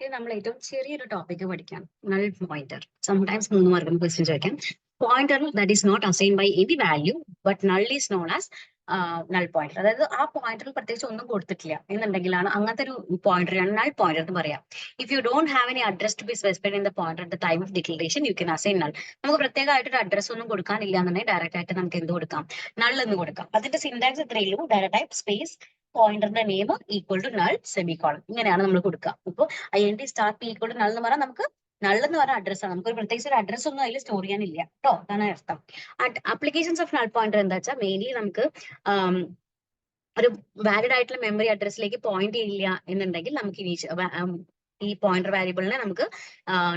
ഇത് നമ്മൾ ഏറ്റവും ചെറിയൊരു ടോപ്പിക് പഠിക്കാം. Null pointer. സംടൈംസ് 3 മാർക്കിന് ക്വസ്റ്റ്യൻ ചോദിക്കാം. Pointer that is not assign by any value but null is known as null pointer. അതായത് ആ പോയിന്ററിൽ പ്രത്യേകിച്ച് ഒന്നും കൊടുത്തിട്ടില്ല എന്നുണ്ടെങ്കിലാണ് അങ്ങനത്തെ ഒരു പോയിന്ററാണ് നൾ പോയിന്റർ എന്ന് പറയാം. If you don't have any address to be specified in the pointer at the time of declaration you can assign null. നമുക്ക് പ്രത്യേകമായിട്ടൊരു അഡ്രസ് ഒന്നും കൊടുക്കാനില്ല എന്നുണ്ടെങ്കിൽ ഡയറക്റ്റ് ആയിട്ട് നമുക്ക് എന്ത് കൊടുക്കാം, നൾ എന്ന് കൊടുക്കാം. അതിന്റെ സിന്റാക്സ് ഇത്രയേ ഉള്ളൂ. ഡയറക്റ്റ് ടൈപ്പ് സ്പേസ് പോയിന്ററിന്റെ name equal to null semicolon. ഇങ്ങനെയാണ് നമ്മൾ കൊടുക്കുക. ഇപ്പോൾ INT start equal to null എന്ന് പറഞ്ഞാൽ നമുക്ക് നൾ എന്ന് പറഞ്ഞ അഡ്രസ്സാണ്. നമുക്ക് പ്രത്യേകിച്ച് ഒരു അഡ്രസ് ഒന്നും അതിൽ സ്റ്റോർ ചെയ്യാനില്ല കേട്ടോ. അതാണ് അർത്ഥം. അപ്ലിക്കേഷൻസ് ഓഫ് നൾ പോയിന്റർ എന്താ വെച്ചാൽ മെയിൻലി നമുക്ക് ഒരു വാലിഡ് ആയിട്ടുള്ള മെമ്മറി അഡ്രസ്സിലേക്ക് പോയിന്റ് ചെയ്യില്ല എന്നുണ്ടെങ്കിൽ നമുക്ക് ഈ പോയിന്റർ വാരിയബിളിനെ നമുക്ക്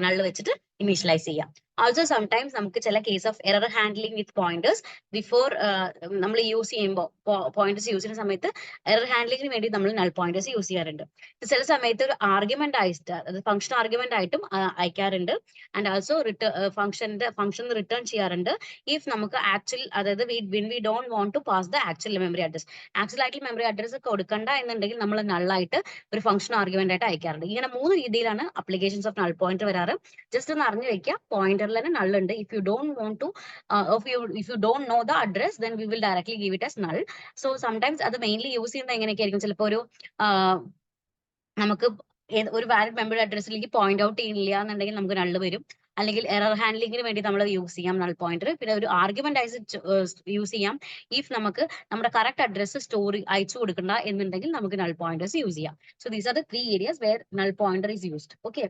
നൾ വെച്ചിട്ട് ഇനീഷ്യലൈസ് ചെയ്യാം. ഓൾസോ സംടൈംസ് നമുക്ക് ചില case of error handling with pointers before നമ്മൾ യൂസ് ചെയ്യുമ്പോൾ പോയിന്റേഴ്സ് യൂസ് ചെയ്യുന്ന സമയത്ത് എറർ ഹാൻഡ്ലിംഗിന് വേണ്ടി നമ്മൾ നൾ പോയിന്റേഴ്സ് യൂസ് ചെയ്യാറുണ്ട്. ചില സമയത്ത് ഒരു ആർഗ്യുമെന്റ് ആയിട്ട് അത് ഫംഗ്ഷൻ ആർഗ്യുമെന്റ് ആയിട്ടും അയക്കാറുണ്ട്. ആൻഡ് ഓൾസോ ഫംഗ്ഷൻ റിട്ടേൺ ചെയ്യാറുണ്ട് ഇഫ് നമുക്ക് ആക്ച്വൽ, അതായത് we don't want to pass the actual memory address. Actual ആയിട്ടുള്ള മെമ്മറി അഡ്രസ് കൊടുക്കണ്ട എന്നുണ്ടെങ്കിൽ നമ്മൾ നള്ളായിട്ട് ഒരു ഫംഗ്ഷൻ ആർഗ്യുമെന്റ് ആയിട്ട് അയക്കാറുണ്ട്. ഇങ്ങനെ 3 രീതിയിലാണ് അപ്ലിക്കേഷൻസ് ഓഫ് നൾ പോയിന്റർ വരാറ്. ജസ്റ്റ് ഒന്ന് അറിഞ്ഞു വെക്കുക, പോയിന്ററിൽ തന്നെ നൾ ഉണ്ട്. If you don't want to if you don't know the address then we will directly give it as null. So sometimes അത് മെയിൻലി യൂസ് ചെയ്യുന്നത് എങ്ങനെയൊക്കെ ആയിരിക്കും, ചിലപ്പോൾ ഒരു നമുക്ക് ഒരു വാലിഡ് മെമ്മറി അഡ്രസ്സിലേക്ക് പോയിന്റ് ഔട്ട് ചെയ്യുന്നില്ല എന്നുണ്ടെങ്കിൽ നമുക്ക് നള്ള് വരും. അല്ലെങ്കിൽ എറർ ഹാൻഡ്ലിംഗിന് വേണ്ടി നമ്മൾ യൂസ് ചെയ്യാം നൾ പോയിന്റർ. പിന്നെ ഒരു ആർഗ്യുമെന്റ് ആയിട്ട് യൂസ് ചെയ്യാം ഇഫ് നമുക്ക് നമ്മുടെ കറക്റ്റ് അഡ്രസ് അയച്ചു കൊടുക്കണ്ട എന്നുണ്ടെങ്കിൽ നമുക്ക് നൾ പോയിന്റേഴ്സ് യൂസ് ചെയ്യാം. So these are the 3 areas where null pointer is used. Okay.